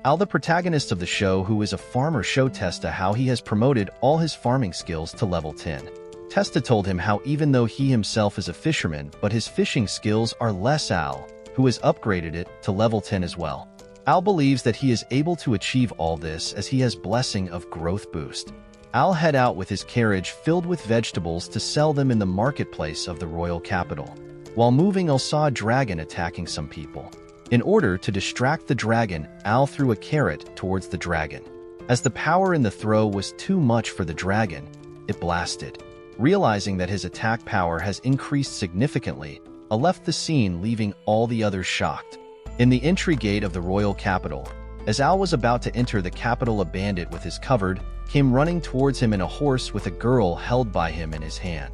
Al, the protagonist of the show, who is a farmer, showed Testa how he has promoted all his farming skills to level 10. Testa told him how even though he himself is a fisherman, but his fishing skills are less. Al, who has upgraded it to level 10 as well. Al believes that he is able to achieve all this as he has blessing of growth boost. Al head out with his carriage filled with vegetables to sell them in the marketplace of the royal capital. While moving, Al saw a dragon attacking some people. In order to distract the dragon, Al threw a carrot towards the dragon. As the power in the throw was too much for the dragon, it blasted. Realizing that his attack power has increased significantly, Al left the scene, leaving all the others shocked. In the entry gate of the royal capital, as Al was about to enter the capital, a bandit with his covered came running towards him in a horse with a girl held by him in his hand.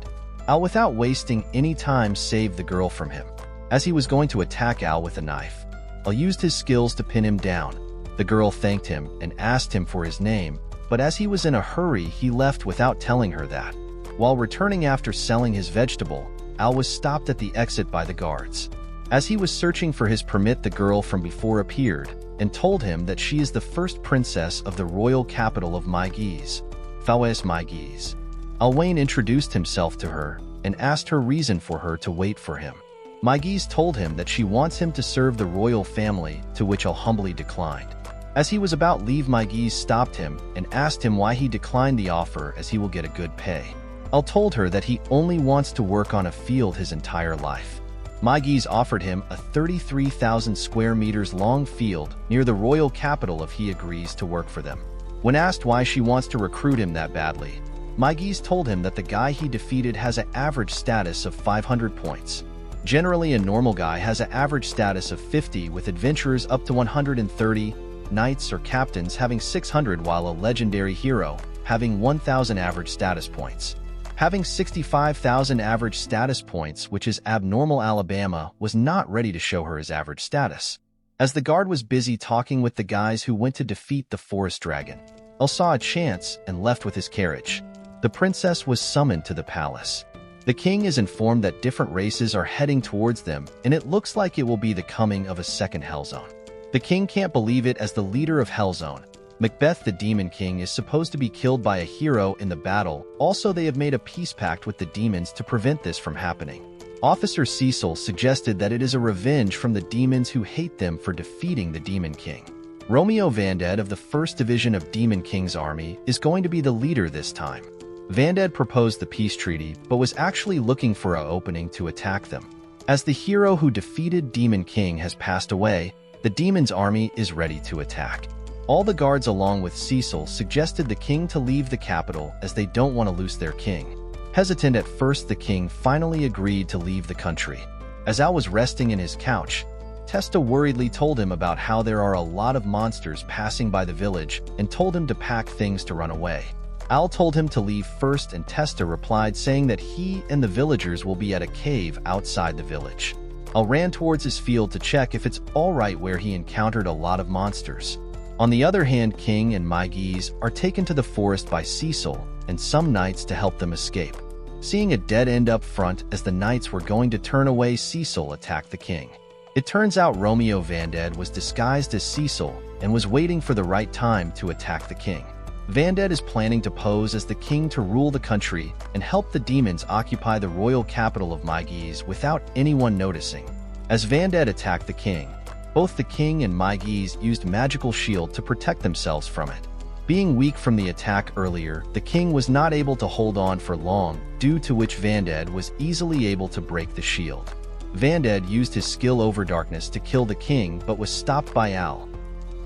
Al, without wasting any time, saved the girl from him. As he was going to attack Al with a knife, Al used his skills to pin him down. The girl thanked him and asked him for his name, but as he was in a hurry, he left without telling her that. While returning after selling his vegetable, Al was stopped at the exit by the guards. As he was searching for his permit, the girl from before appeared and told him that she is the first princess of the royal capital of Magis, Magis. Alwayne introduced himself to her and asked her reason for her to wait for him. Magis told him that she wants him to serve the royal family, to which Al humbly declined. As he was about to leave, Magis stopped him and asked him why he declined the offer, as he will get a good pay. Al told her that he only wants to work on a field his entire life. Magis offered him a 33,000 square meters long field near the royal capital if he agrees to work for them. When asked why she wants to recruit him that badly, Magis told him that the guy he defeated has an average status of 500 points. Generally, a normal guy has an average status of 50, with adventurers up to 130, knights or captains having 600, while a legendary hero having 1,000 average status points. Having 65,000 average status points, which is abnormal. Alabama was not ready to show her his average status, as the guard was busy talking with the guys who went to defeat the forest dragon. Al saw a chance and left with his carriage. The princess was summoned to the palace. The king is informed that different races are heading towards them, and it looks like it will be the coming of a second Hellzone. The king can't believe it, as the leader of Hellzone, Macbeth the Demon King, is supposed to be killed by a hero in the battle. Also, they have made a peace pact with the demons to prevent this from happening. Officer Cecil suggested that it is a revenge from the demons who hate them for defeating the Demon King. Romeo Vanded of the 1st Division of Demon King's army is going to be the leader this time. Vanded proposed the peace treaty, but was actually looking for an opening to attack them. As the hero who defeated Demon King has passed away, the demon's army is ready to attack. All the guards, along with Cecil, suggested the king to leave the capital as they don't want to lose their king. Hesitant at first, the king finally agreed to leave the country. As Al was resting in his couch, Testa worriedly told him about how there are a lot of monsters passing by the village and told him to pack things to run away. Al told him to leave first, and Testa replied saying that he and the villagers will be at a cave outside the village. Al ran towards his field to check if it's alright, where he encountered a lot of monsters. On the other hand, King and Magis are taken to the forest by Cecil and some knights to help them escape. Seeing a dead end up front as the knights were going to turn away, Cecil attacked the king. It turns out Romeo Vanded was disguised as Cecil and was waiting for the right time to attack the king. Vanded is planning to pose as the king to rule the country and help the demons occupy the royal capital of Magis without anyone noticing. As Vanded attacked the king, both the king and Magis used magical shield to protect themselves from it. Being weak from the attack earlier, the king was not able to hold on for long, due to which Vanded was easily able to break the shield. Vanded used his skill over darkness to kill the king, but was stopped by Al.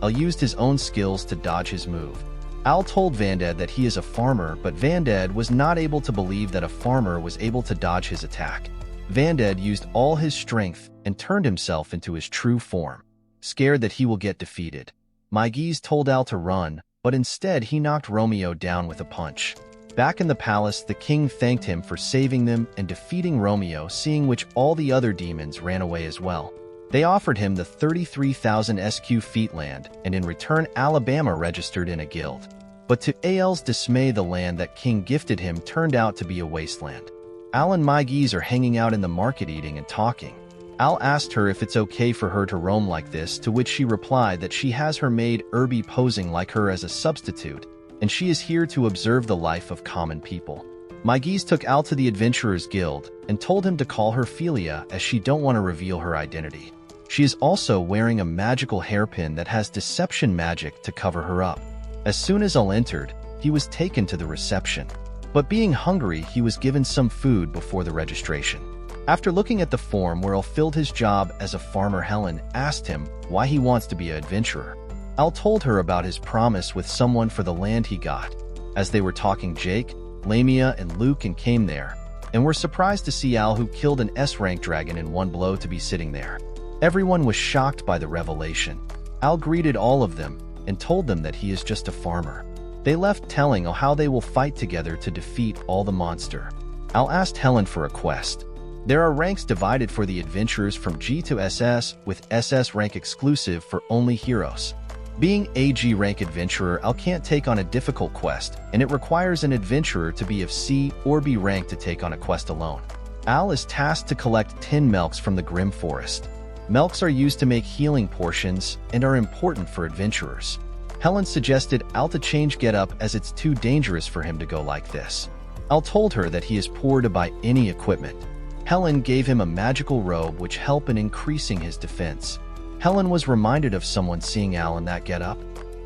Al used his own skills to dodge his move. Al told Vanded that he is a farmer, but Vanded was not able to believe that a farmer was able to dodge his attack. Vanded used all his strength and turned himself into his true form, scared that he will get defeated. Magis told Al to run, but instead he knocked Romeo down with a punch. Back in the palace, the king thanked him for saving them and defeating Romeo, seeing which all the other demons ran away as well. They offered him the 33,000 SQ feet land, and in return Alabama registered in a guild. But to Al's dismay, the land that king gifted him turned out to be a wasteland. Al and Magis are hanging out in the market eating and talking. Al asked her if it's okay for her to roam like this, to which she replied that she has her maid Irby posing like her as a substitute, and she is here to observe the life of common people. Maigis took Al to the Adventurers Guild and told him to call her Philia as she don't want to reveal her identity. She is also wearing a magical hairpin that has deception magic to cover her up. As soon as Al entered, he was taken to the reception. But being hungry, he was given some food before the registration. After looking at the form where Al filled his job as a farmer, Helen asked him why he wants to be an adventurer. Al told her about his promise with someone for the land he got. As they were talking, Jake, Lamia, and Luke came there, and were surprised to see Al, who killed an S-rank dragon in one blow, to be sitting there. Everyone was shocked by the revelation. Al greeted all of them and told them that he is just a farmer. They left, telling Al how they will fight together to defeat all the monster. Al asked Helen for a quest. There are ranks divided for the adventurers from G to SS, with SS rank exclusive for only heroes. Being a G rank adventurer, Al can't take on a difficult quest, and it requires an adventurer to be of C or B rank to take on a quest alone. Al is tasked to collect 10 milks from the Grim Forest. Milks are used to make healing potions and are important for adventurers. Helen suggested Al to change getup as it's too dangerous for him to go like this. Al told her that he is poor to buy any equipment. Helen gave him a magical robe which helped in increasing his defense. Helen was reminded of someone seeing Al in that getup.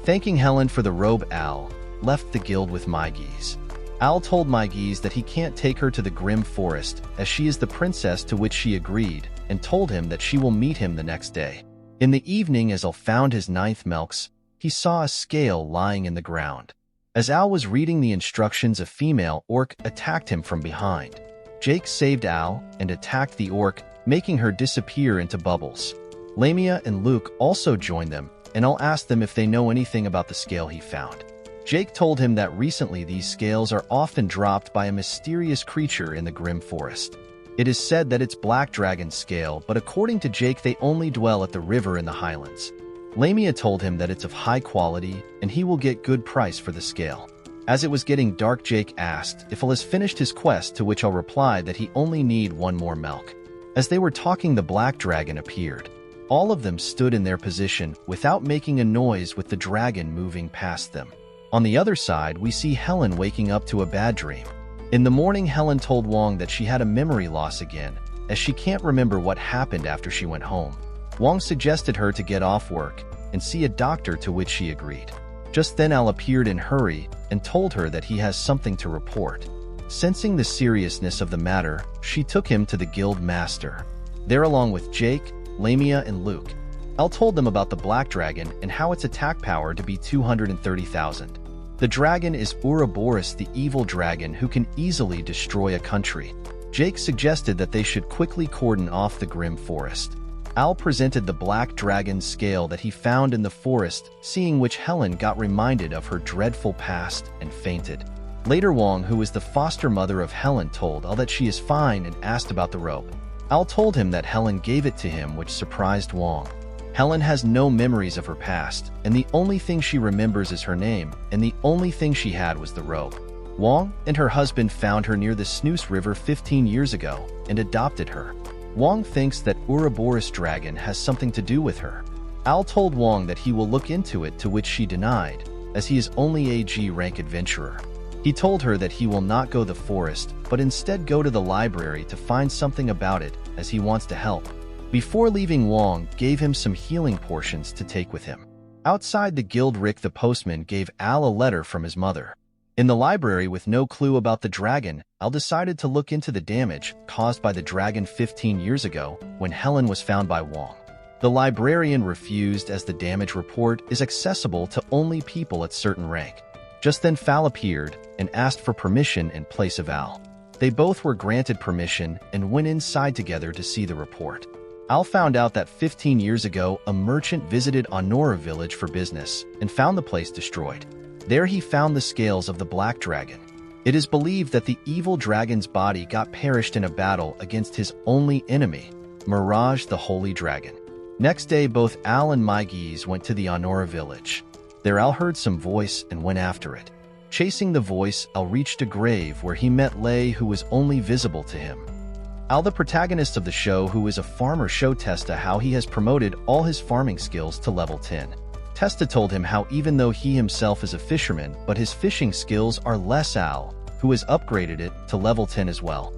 Thanking Helen for the robe, Al left the guild with Maigis. Al told Maigis that he can't take her to the Grim Forest as she is the princess, to which she agreed, and told him that she will meet him the next day. In the evening, as Al found his 9th milks, he saw a scale lying in the ground. As Al was reading the instructions, a female orc attacked him from behind. Jake saved Al and attacked the orc, making her disappear into bubbles. Lamia and Luke also joined them, and Al asked them if they know anything about the scale he found. Jake told him that recently these scales are often dropped by a mysterious creature in the Grim Forest. It is said that it's Black Dragon scale, but according to Jake, they only dwell at the river in the highlands. Lamia told him that it's of high quality, and he will get good price for the scale. As it was getting dark, Jake asked if Al has finished his quest, to which Al replied that he only need one more milk. As they were talking, the Black Dragon appeared. All of them stood in their position without making a noise, with the dragon moving past them. On the other side, we see Helen waking up to a bad dream. In the morning, Helen told Wong that she had a memory loss again, as she can't remember what happened after she went home. Wong suggested her to get off work and see a doctor, to which she agreed. Just then, Al appeared in a hurry and told her that he has something to report. Sensing the seriousness of the matter, she took him to the guild master. There, along with Jake, Lamia, and Luke, Al told them about the Black Dragon and how its attack power to be 230,000. The dragon is Ouroboros, the evil dragon who can easily destroy a country. Jake suggested that they should quickly cordon off the Grim Forest. Al presented the Black Dragon's scale that he found in the forest, seeing which Helen got reminded of her dreadful past and fainted. Later, Wong, who was the foster mother of Helen, told Al that she is fine and asked about the robe. Al told him that Helen gave it to him, which surprised Wong. Helen has no memories of her past, and the only thing she remembers is her name, and the only thing she had was the robe. Wong and her husband found her near the Snooze River 15 years ago and adopted her. Wong thinks that Ouroboros dragon has something to do with her. Al told Wong that he will look into it, to which she denied, as he is only a G rank adventurer. He told her that he will not go the forest, but instead go to the library to find something about it, as he wants to help. Before leaving, Wong gave him some healing potions to take with him. Outside the guild, Rick the postman gave Al a letter from his mother. In the library, with no clue about the dragon, Al decided to look into the damage caused by the dragon 15 years ago when Helen was found by Wong. The librarian refused, as the damage report is accessible to only people at certain rank. Just then, Fal appeared and asked for permission in place of Al. They both were granted permission and went inside together to see the report. Al found out that 15 years ago, a merchant visited Honora village for business and found the place destroyed. There he found the scales of the Black Dragon. It is believed that the evil dragon's body got perished in a battle against his only enemy, Mirage the Holy Dragon. Next day, both Al and Maigis went to the Honora village. There, Al heard some voice and went after it. Chasing the voice, Al reached a grave where he met Lei, who was only visible to him. Al, the protagonist of the show, who is a farmer, show Testa how he has promoted all his farming skills to level 10. Testa told him how even though he himself is a fisherman, but his fishing skills are less. Al, who has upgraded it to level 10 as well.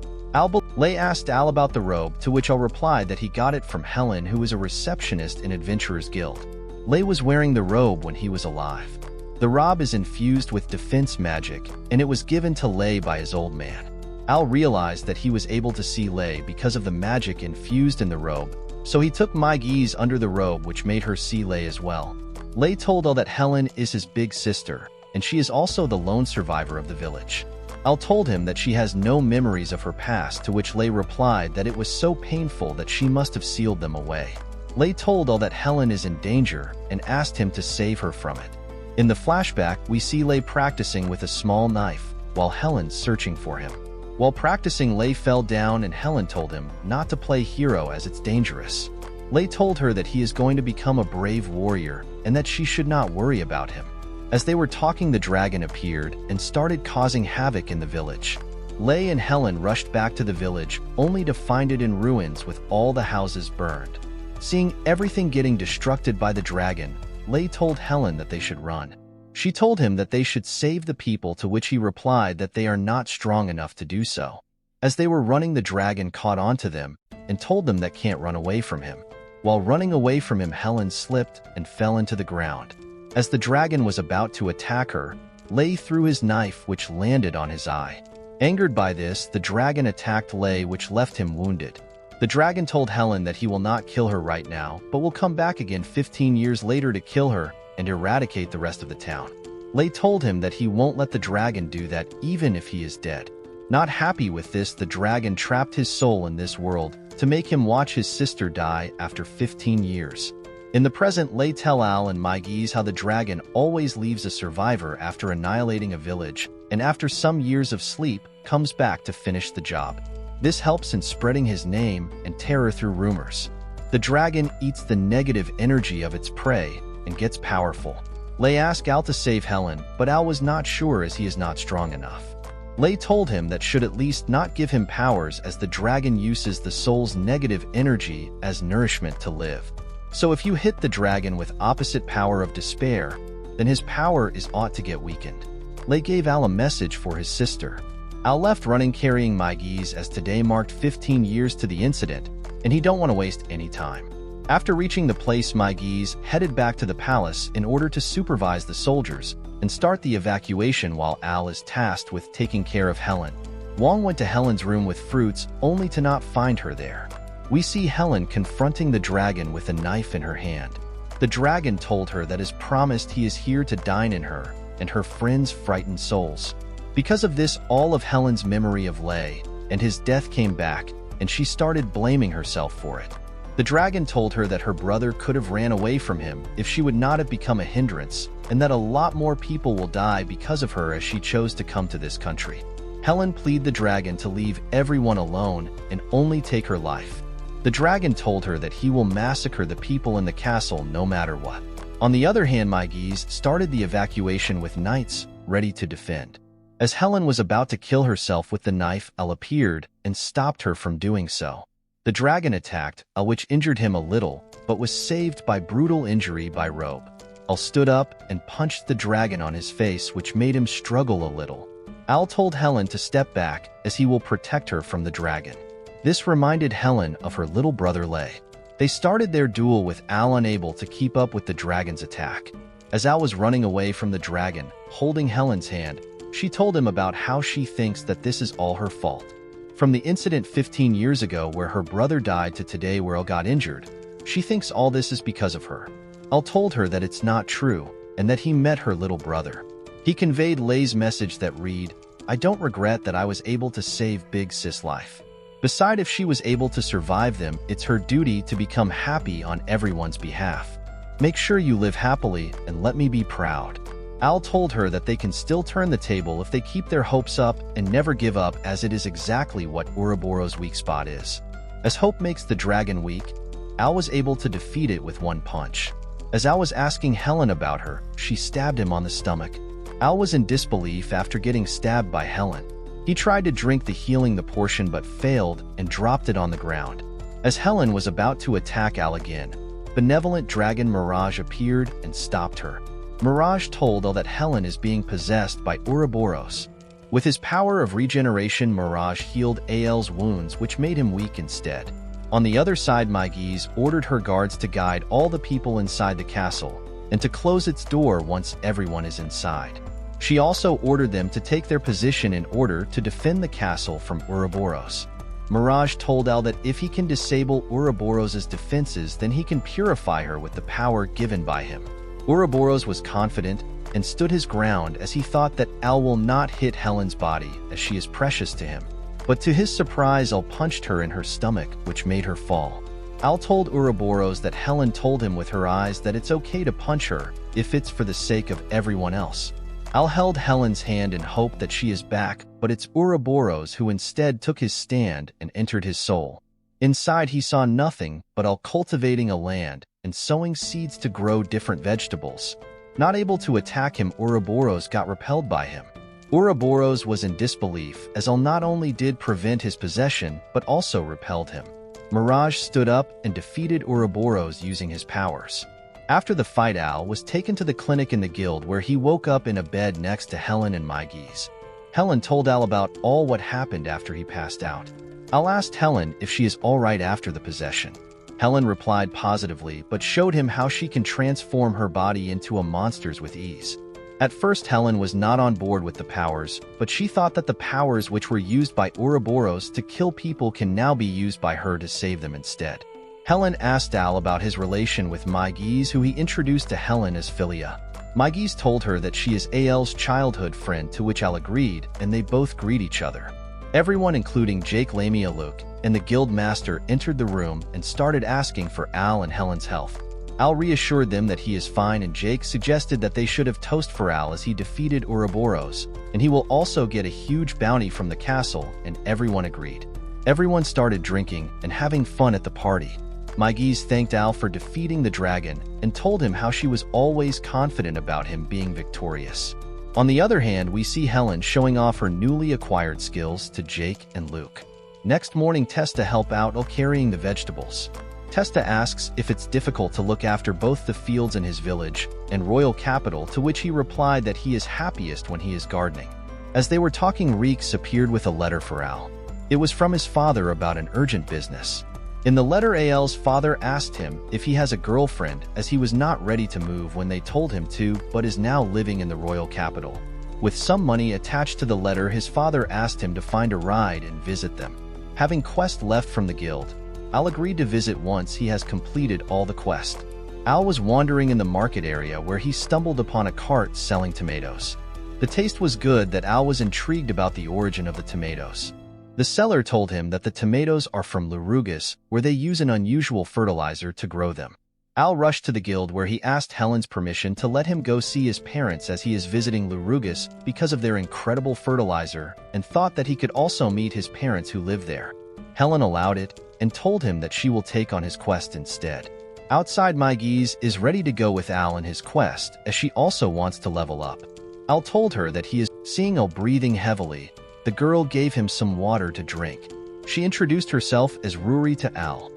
Lay asked Al about the robe, to which Al replied that he got it from Helen, who is a receptionist in Adventurers Guild. Lay was wearing the robe when he was alive. The robe is infused with defense magic, and it was given to Lay by his old man. Al realized that he was able to see Lay because of the magic infused in the robe, so he took Maigis under the robe, which made her see Lay as well. Lay told Al that Helen is his big sister, and she is also the lone survivor of the village. Al told him that she has no memories of her past, to which Lay replied that it was so painful that she must have sealed them away. Lay told Al that Helen is in danger and asked him to save her from it. In the flashback, we see Lay practicing with a small knife, while Helen's searching for him. While practicing, Lay fell down and Helen told him not to play hero as it's dangerous. Lay told her that he is going to become a brave warrior and that she should not worry about him. As they were talking, the dragon appeared and started causing havoc in the village. Lay and Helen rushed back to the village, only to find it in ruins with all the houses burned. Seeing everything getting destructed by the dragon, Lay told Helen that they should run. She told him that they should save the people, to which he replied that they are not strong enough to do so. As they were running, the dragon caught onto them and told them that can't run away from him. While running away from him, Helen slipped and fell into the ground. As the dragon was about to attack her, Lay threw his knife, which landed on his eye. Angered by this, the dragon attacked Lay, which left him wounded. The dragon told Helen that he will not kill her right now, but will come back again 15 years later to kill her and eradicate the rest of the town. Lay told him that he won't let the dragon do that even if he is dead. Not happy with this, the dragon trapped his soul in this world to make him watch his sister die after 15 years. In the present, Lay tell Al and Maigis how the dragon always leaves a survivor after annihilating a village, and after some years of sleep, comes back to finish the job. This helps in spreading his name and terror through rumors. The dragon eats the negative energy of its prey and gets powerful. Lay asked Al to save Helen, but Al was not sure as he is not strong enough. Lay told him that should at least not give him powers, as the dragon uses the soul's negative energy as nourishment to live. So if you hit the dragon with opposite power of despair, then his power is ought to get weakened. Lay gave Al a message for his sister. Al left running carrying Maigis, as today marked 15 years to the incident, and he don't want to waste any time. After reaching the place, Maigis headed back to the palace in order to supervise the soldiers and start the evacuation, while Al is tasked with taking care of Helen. Wong went to Helen's room with fruits, only to not find her there. We see Helen confronting the dragon with a knife in her hand. The dragon told her that as promised he is here to dine in her and her friends' frightened souls. Because of this, all of Helen's memory of Lay and his death came back, and she started blaming herself for it. The dragon told her that her brother could have ran away from him if she would not have become a hindrance, and that a lot more people will die because of her as she chose to come to this country. Helen pleaded the dragon to leave everyone alone and only take her life. The dragon told her that he will massacre the people in the castle no matter what. On the other hand, Maigis started the evacuation with knights ready to defend. As Helen was about to kill herself with the knife, Al appeared and stopped her from doing so. The dragon attacked Al, which injured him a little, but was saved by brutal injury by robe. Al stood up and punched the dragon on his face, which made him struggle a little. Al told Helen to step back, as he will protect her from the dragon. This reminded Helen of her little brother Lay. They started their duel with Al unable to keep up with the dragon's attack. As Al was running away from the dragon, holding Helen's hand, she told him about how she thinks that this is all her fault. From the incident 15 years ago where her brother died to today where Al got injured, she thinks all this is because of her. Al told her that it's not true and that he met her little brother. He conveyed Lay's message that read, "I don't regret that I was able to save Big Sis' life. Beside, if she was able to survive them, it's her duty to become happy on everyone's behalf. Make sure you live happily and let me be proud." Al told her that they can still turn the table if they keep their hopes up and never give up, as it is exactly what Ouroboros' weak spot is. As hope makes the dragon weak, Al was able to defeat it with one punch. As Al was asking Helen about her, she stabbed him on the stomach. Al was in disbelief after getting stabbed by Helen. He tried to drink the healing the potion but failed and dropped it on the ground. As Helen was about to attack Al again, benevolent dragon Mirage appeared and stopped her. Mirage told Al that Helen is being possessed by Ouroboros. With his power of regeneration, Mirage healed Al's wounds, which made him weak instead. On the other side, Maigis ordered her guards to guide all the people inside the castle and to close its door once everyone is inside. She also ordered them to take their position in order to defend the castle from Ouroboros. Mirage told Al that if he can disable Ouroboros' defenses, then he can purify her with the power given by him. Ouroboros was confident and stood his ground as he thought that Al will not hit Helen's body as she is precious to him. But to his surprise, Al punched her in her stomach, which made her fall. Al told Ouroboros that Helen told him with her eyes that it's okay to punch her if it's for the sake of everyone else. Al held Helen's hand in hope that she is back, but it's Ouroboros who instead took his stand and entered his soul. Inside he saw nothing but Al cultivating a land and sowing seeds to grow different vegetables. Not able to attack him, Ouroboros got repelled by him. Ouroboros was in disbelief as Al not only did prevent his possession but also repelled him. Mirage stood up and defeated Ouroboros using his powers. After the fight, Al was taken to the clinic in the guild where he woke up in a bed next to Helen and Maigis. Helen told Al about all what happened after he passed out. Al asked Helen if she is alright after the possession. Helen replied positively but showed him how she can transform her body into a monster's with ease. At first, Helen was not on board with the powers, but she thought that the powers which were used by Ouroboros to kill people can now be used by her to save them instead. Helen asked Al about his relation with Maigis, who he introduced to Helen as Philia. Maigis told her that she is Al's childhood friend, to which Al agreed, and they both greet each other. Everyone, including Jake Lamialuk and the guild master, entered the room and started asking for Al and Helen's health. Al reassured them that he is fine, and Jake suggested that they should have toast for Al as he defeated Ouroboros, and he will also get a huge bounty from the castle, and everyone agreed. Everyone started drinking and having fun at the party. Maigis thanked Al for defeating the dragon and told him how she was always confident about him being victorious. On the other hand, we see Helen showing off her newly acquired skills to Jake and Luke. Next morning, Testa help out while carrying the vegetables. Testa asks if it's difficult to look after both the fields in his village and royal capital, to which he replied that he is happiest when he is gardening. As they were talking, Reeks appeared with a letter for Al. It was from his father about an urgent business. In the letter, Al's father asked him if he has a girlfriend, as he was not ready to move when they told him to, but is now living in the royal capital. With some money attached to the letter, his father asked him to find a ride and visit them. Having quest left from the guild, Al agreed to visit once he has completed all the quest. Al was wandering in the market area where he stumbled upon a cart selling tomatoes. The taste was good that Al was intrigued about the origin of the tomatoes. The seller told him that the tomatoes are from Lulugus, where they use an unusual fertilizer to grow them. Al rushed to the guild where he asked Helen's permission to let him go see his parents as he is visiting Lulugus because of their incredible fertilizer, and thought that he could also meet his parents who live there. Helen allowed it and told him that she will take on his quest instead. Outside, Maigis is ready to go with Al in his quest as she also wants to level up. Al told her that he is seeing Al breathing heavily. The girl gave him some water to drink. She introduced herself as Ruri to Al.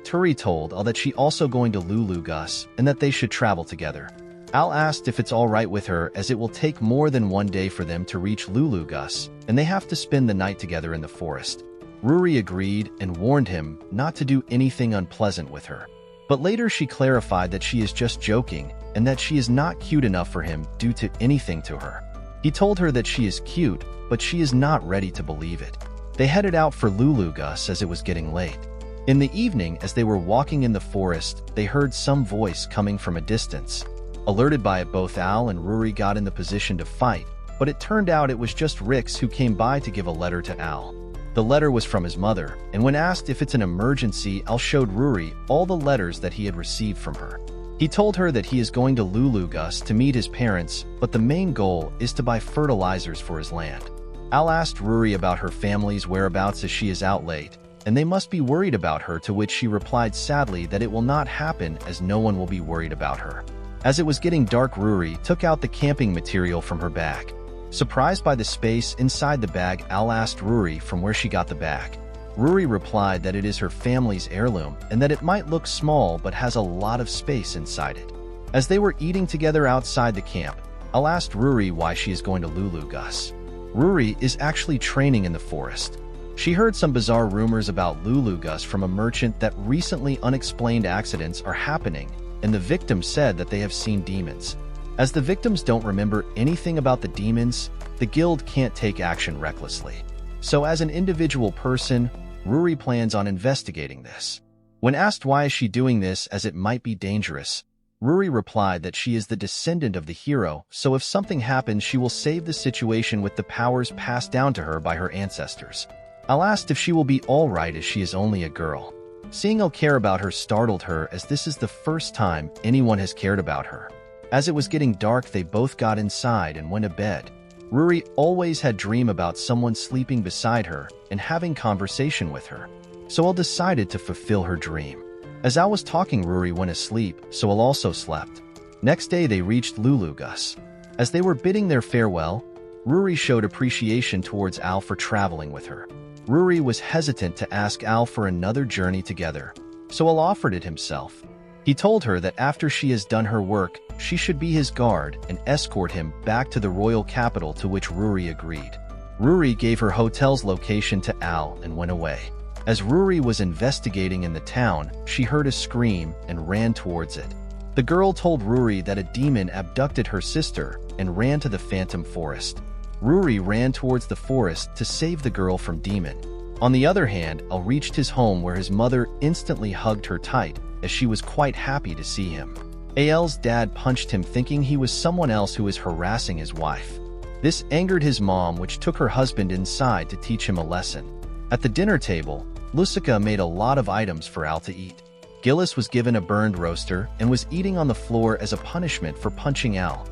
Turi told Al that she also going to Lulugus and that they should travel together. Al asked if it's alright with her, as it will take more than one day for them to reach Lulugus, and they have to spend the night together in the forest. Ruri agreed and warned him not to do anything unpleasant with her. But later she clarified that she is just joking and that she is not cute enough for him due to anything to her. He told her that she is cute, but she is not ready to believe it. They headed out for Lulugus as it was getting late. In the evening, as they were walking in the forest, they heard some voice coming from a distance. Alerted by it, both Al and Ruri got in the position to fight, but it turned out it was just Rix who came by to give a letter to Al. The letter was from his mother, and when asked if it's an emergency, Al showed Ruri all the letters that he had received from her. He told her that he is going to Lulugus to meet his parents, but the main goal is to buy fertilizers for his land. Al asked Ruri about her family's whereabouts as she is out late, and they must be worried about her, to which she replied sadly that it will not happen as no one will be worried about her. As it was getting dark, Ruri took out the camping material from her bag. Surprised by the space inside the bag, Al asked Ruri from where she got the bag. Ruri replied that it is her family's heirloom and that it might look small but has a lot of space inside it. As they were eating together outside the camp, Al asked Ruri why she is going to Lulugus. Ruri is actually training in the forest. She heard some bizarre rumors about Lulugus from a merchant that recently unexplained accidents are happening, and the victims said that they have seen demons. As the victims don't remember anything about the demons, the guild can't take action recklessly. So as an individual person, Ruri plans on investigating this. When asked why is she doing this as it might be dangerous, Ruri replied that she is the descendant of the hero, so if something happens she will save the situation with the powers passed down to her by her ancestors. Al asked if she will be alright as she is only a girl. Seeing Al care about her startled her, as this is the first time anyone has cared about her. As it was getting dark, they both got inside and went to bed. Ruri always had dream about someone sleeping beside her and having conversation with her, so Al decided to fulfill her dream. As Al was talking, Ruri went asleep, so Al also slept. Next day they reached Lulugus. As they were bidding their farewell, Ruri showed appreciation towards Al for traveling with her. Ruri was hesitant to ask Al for another journey together, so Al offered it himself. He told her that after she has done her work, she should be his guard and escort him back to the royal capital, to which Ruri agreed. Ruri gave her hotel's location to Al and went away. As Ruri was investigating in the town, she heard a scream and ran towards it. The girl told Ruri that a demon abducted her sister and ran to the phantom forest. Ruri ran towards the forest to save the girl from demon. On the other hand, Al reached his home where his mother instantly hugged her tight, as she was quite happy to see him. Al's dad punched him, thinking he was someone else who was harassing his wife. This angered his mom, which took her husband inside to teach him a lesson. At the dinner table, Lucica made a lot of items for Al to eat. Gillis was given a burned roaster and was eating on the floor as a punishment for punching Al.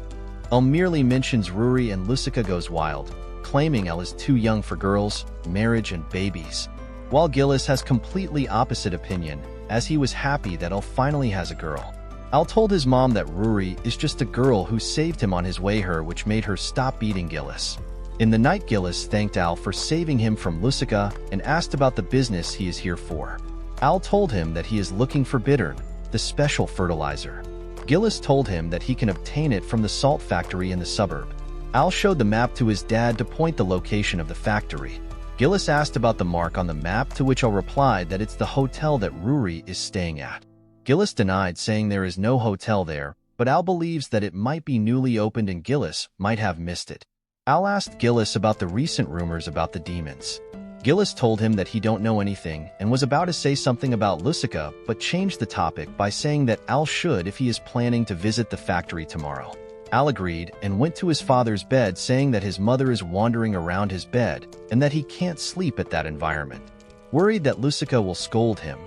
Al merely mentions Ruri and Lucica goes wild, claiming Al is too young for girls, marriage, and babies. While Gillis has completely opposite opinion, as he was happy that Al finally has a girl. Al told his mom that Ruri is just a girl who saved him on his way here, which made her stop beating Gillis. In the night, Gillis thanked Al for saving him from Lucica and asked about the business he is here for. Al told him that he is looking for bittern, the special fertilizer. Gillis told him that he can obtain it from the salt factory in the suburb. Al showed the map to his dad to point the location of the factory. Gillis asked about the mark on the map, to which Al replied that it's the hotel that Ruri is staying at. Gillis denied, saying there is no hotel there, but Al believes that it might be newly opened and Gillis might have missed it. Al asked Gillis about the recent rumors about the demons. Gillis told him that he don't know anything and was about to say something about Lucica, but changed the topic by saying that Al should if he is planning to visit the factory tomorrow. Al agreed and went to his father's bed, saying that his mother is wandering around his bed and that he can't sleep at that environment. Worried that Lucica will scold him,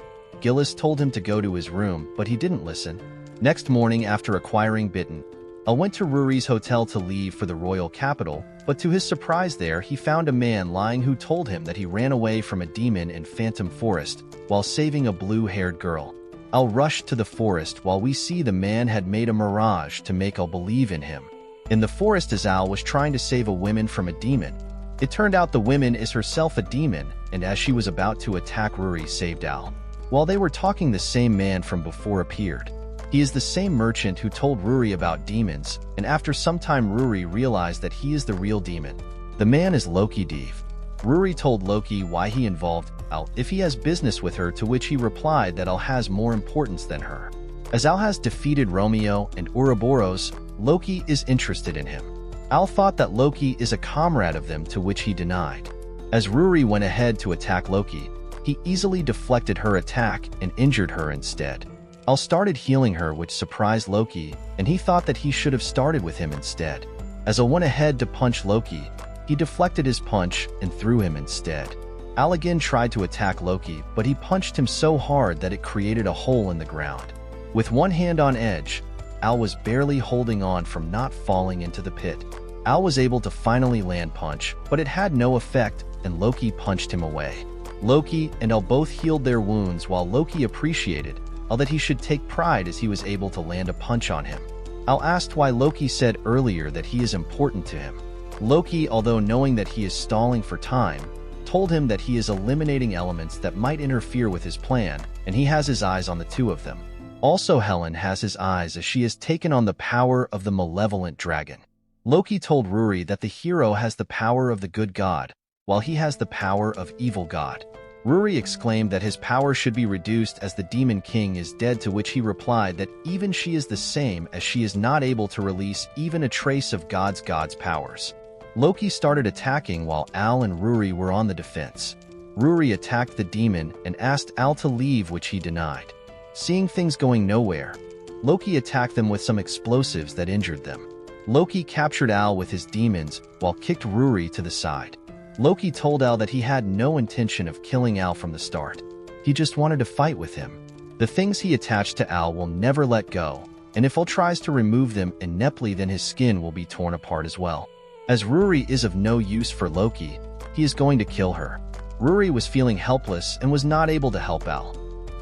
Gillis told him to go to his room, but he didn't listen. Next morning, after acquiring bitten, Al went to Ruri's hotel to leave for the royal capital, but to his surprise there he found a man lying who told him that he ran away from a demon in Phantom Forest while saving a blue-haired girl. Al rushed to the forest while we see the man had made a mirage to make Al believe in him. In the forest, as Al was trying to save a woman from a demon, it turned out the woman is herself a demon, and as she was about to attack, Ruri saved Al. While they were talking, the same man from before appeared. He is the same merchant who told Ruri about demons, and after some time Ruri realized that he is the real demon. The man is Loki Dev. Ruri told Loki why he involved Al if he has business with her, to which he replied that Al has more importance than her. As Al has defeated Romeo and Ouroboros, Loki is interested in him. Al thought that Loki is a comrade of them, to which he denied. As Ruri went ahead to attack Loki, he easily deflected her attack and injured her instead. Al started healing her, which surprised Loki, and he thought that he should have started with him instead. As Al went ahead to punch Loki, he deflected his punch and threw him instead. Al again tried to attack Loki, but he punched him so hard that it created a hole in the ground. With one hand on edge, Al was barely holding on from not falling into the pit. Al was able to finally land punch, but it had no effect, and Loki punched him away. Loki and Al both healed their wounds, while Loki appreciated Al that he should take pride as he was able to land a punch on him. Al asked why Loki said earlier that he is important to him. Loki, although knowing that he is stalling for time, told him that he is eliminating elements that might interfere with his plan, and he has his eyes on the two of them. Also, Helen has his eyes as she has taken on the power of the malevolent dragon. Loki told Ruri that the hero has the power of the good god, while he has the power of evil god. Ruri exclaimed that his power should be reduced as the demon king is dead, to which he replied that even she is the same, as she is not able to release even a trace of God's powers. Loki started attacking while Al and Ruri were on the defense. Ruri attacked the demon and asked Al to leave, which he denied. Seeing things going nowhere, Loki attacked them with some explosives that injured them. Loki captured Al with his demons while kicked Ruri to the side. Loki told Al that he had no intention of killing Al from the start. He just wanted to fight with him. The things he attached to Al will never let go, and if Al tries to remove them ineptly, then his skin will be torn apart as well. As Ruri is of no use for Loki, he is going to kill her. Ruri was feeling helpless and was not able to help Al.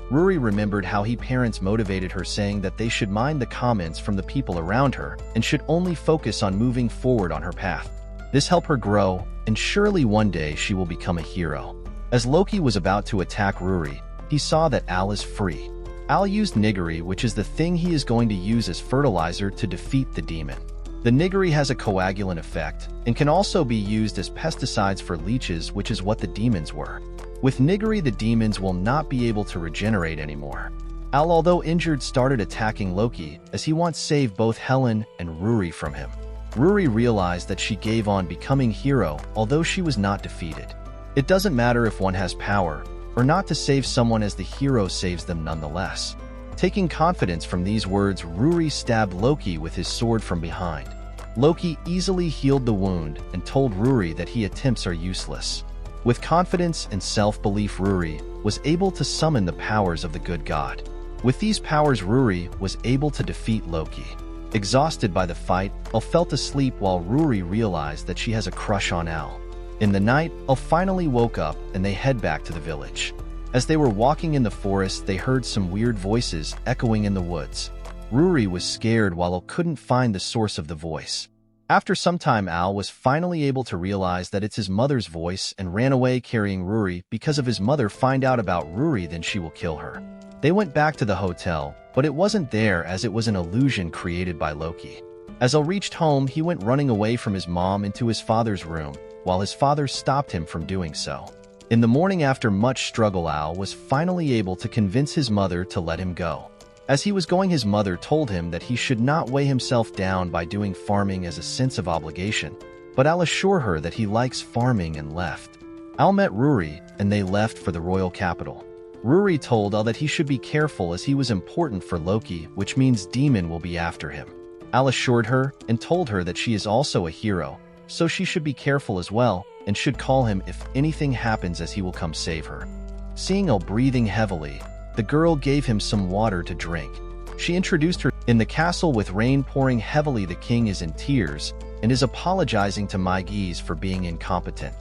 Ruri remembered how her parents motivated her, saying that they should mind the comments from the people around her and should only focus on moving forward on her path. This helped her grow, and surely one day she will become a hero. As Loki was about to attack Ruri, he saw that Al is free. Al used niggery, which is the thing he is going to use as fertilizer to defeat the demon. The niggery has a coagulant effect and can also be used as pesticides for leeches, which is what the demons were. With niggery, the demons will not be able to regenerate anymore. Al, although injured, started attacking Loki as he once saved both Helen and Ruri from him. Ruri realized that she gave on becoming hero, although she was not defeated. It doesn't matter if one has power or not to save someone, as the hero saves them nonetheless. Taking confidence from these words, Ruri stabbed Loki with his sword from behind. Loki easily healed the wound and told Ruri that his attempts are useless. With confidence and self-belief, Ruri was able to summon the powers of the good god. With these powers, Ruri was able to defeat Loki. Exhausted by the fight, Al fell asleep while Ruri realized that she has a crush on Al. In the night, Al finally woke up and they head back to the village. As they were walking in the forest, they heard some weird voices echoing in the woods. Ruri was scared while Al couldn't find the source of the voice. After some time, Al was finally able to realize that it's his mother's voice and ran away carrying Ruri, because if his mother find out about Ruri, then she will kill her. They went back to the hotel, but it wasn't there, as it was an illusion created by Loki. As Al reached home, he went running away from his mom into his father's room, while his father stopped him from doing so. In the morning, after much struggle, Al was finally able to convince his mother to let him go. As he was going, his mother told him that he should not weigh himself down by doing farming as a sense of obligation, but Al assured her that he likes farming and left. Al met Ruri, and they left for the royal capital. Ruri told Al that he should be careful as he was important for Loki, which means demon will be after him. Al assured her and told her that she is also a hero, so she should be careful as well and should call him if anything happens, as he will come save her. Seeing Al breathing heavily, the girl gave him some water to drink. She introduced her. In the castle with rain pouring heavily, the king is in tears and is apologizing to Maigis for being incompetent.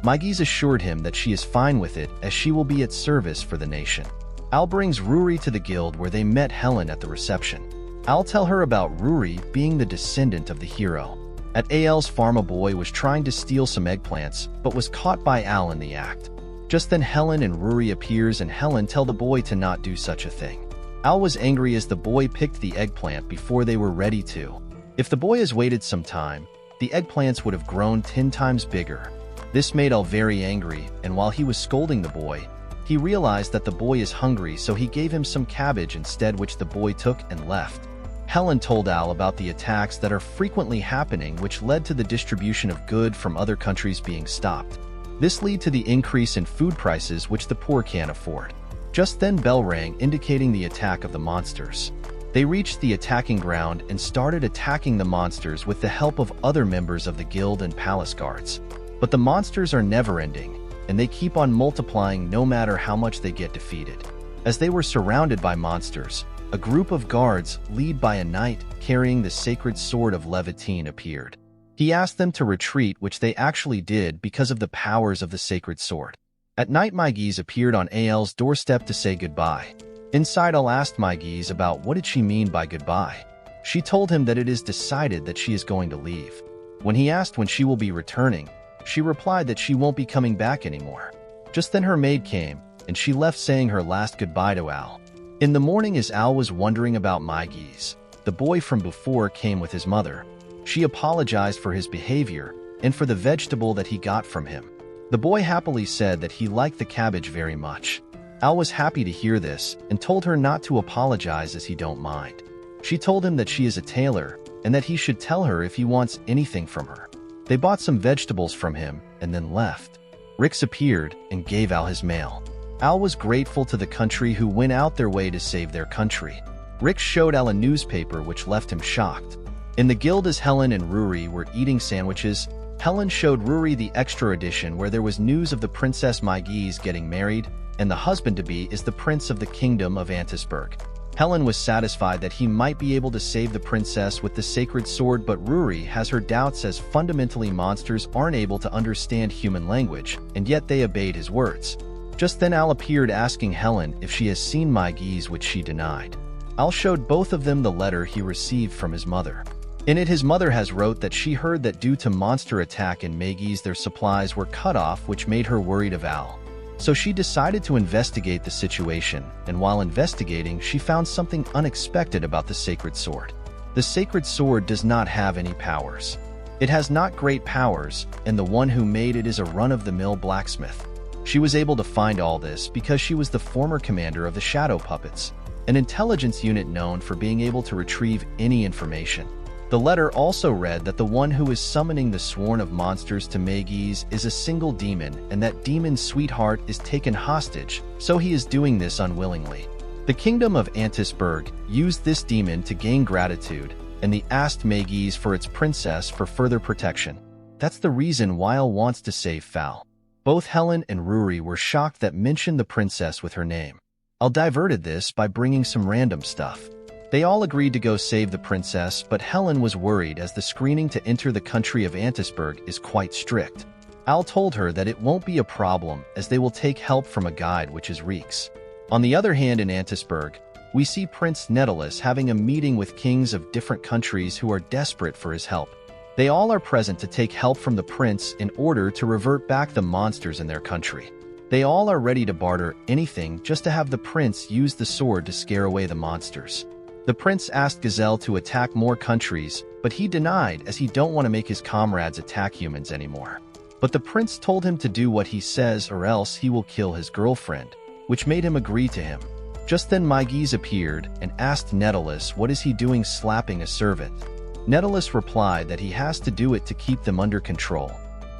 Maigis assured him that she is fine with it, as she will be at service for the nation. Al brings Ruri to the guild where they met Helen at the reception. Al tell her about Ruri being the descendant of the hero. At Al's farm, a boy was trying to steal some eggplants, but was caught by Al in the act. Just then Helen and Ruri appears, and Helen tell the boy to not do such a thing. Al was angry as the boy picked the eggplant before they were ready to. If the boy has waited some time, the eggplants would have grown 10 times bigger. This made Al very angry, and while he was scolding the boy, he realized that the boy is hungry, so he gave him some cabbage instead, which the boy took and left. Helen told Al about the attacks that are frequently happening, which led to the distribution of goods from other countries being stopped. This led to the increase in food prices, which the poor can't afford. Just then bell rang, indicating the attack of the monsters. They reached the attacking ground and started attacking the monsters with the help of other members of the guild and palace guards. But the monsters are never-ending, and they keep on multiplying no matter how much they get defeated. As they were surrounded by monsters, a group of guards, led by a knight carrying the sacred sword of Levitine, appeared. He asked them to retreat, which they actually did because of the powers of the sacred sword. At night, Maigis appeared on Al's doorstep to say goodbye. Inside, Al asked Maigis about what did she mean by goodbye. She told him that it is decided that she is going to leave. When he asked when she will be returning, she replied that she won't be coming back anymore. Just then her maid came, and she left saying her last goodbye to Al. In the morning, as Al was wondering about Maigis, the boy from before came with his mother. She apologized for his behavior and for the vegetable that he got from him. The boy happily said that he liked the cabbage very much. Al was happy to hear this and told her not to apologize as he don't mind. She told him that she is a tailor and that he should tell her if he wants anything from her. They bought some vegetables from him and then left. Rix appeared and gave Al his mail. Al was grateful to the country who went out their way to save their country. Rix showed Al a newspaper which left him shocked. In the guild, as Helen and Ruri were eating sandwiches, Helen showed Ruri the extra edition where there was news of the Princess Maigis getting married, and the husband-to-be is the Prince of the Kingdom of Antisburg. Helen was satisfied that he might be able to save the princess with the sacred sword, but Ruri has her doubts as fundamentally monsters aren't able to understand human language, and yet they obeyed his words. Just then Al appeared asking Helen if she has seen Maigis, which she denied. Al showed both of them the letter he received from his mother. In it, his mother has wrote that she heard that due to monster attack in Maigis their supplies were cut off, which made her worried of Al. So she decided to investigate the situation, and while investigating she found something unexpected about the sacred sword. The sacred sword does not have any powers. It has not great powers, and the one who made it is a run-of-the-mill blacksmith. She was able to find all this because she was the former commander of the Shadow Puppets, an intelligence unit known for being able to retrieve any information. The letter also read that the one who is summoning the swarm of monsters to Maigis is a single demon, and that demon's sweetheart is taken hostage, so he is doing this unwillingly. The kingdom of Antisburg used this demon to gain gratitude, and they asked Maigis for its princess for further protection. That's the reason why Al wants to save Fal. Both Helen and Ruri were shocked that mentioned the princess with her name. Al diverted this by bringing some random stuff. They all agreed to go save the princess, but Helen was worried as the screening to enter the country of Antisburg is quite strict. Al told her that it won't be a problem as they will take help from a guide, which is Reeks. On the other hand, in Antisburg, we see Prince Netulus having a meeting with kings of different countries who are desperate for his help. They all are present to take help from the prince in order to revert back the monsters in their country. They all are ready to barter anything just to have the prince use the sword to scare away the monsters. The prince asked Gazelle to attack more countries, but he denied as he don't want to make his comrades attack humans anymore. But the prince told him to do what he says or else he will kill his girlfriend, which made him agree to him. Just then Maigis appeared and asked Netulus what is he doing slapping a servant. Netulus replied that he has to do it to keep them under control.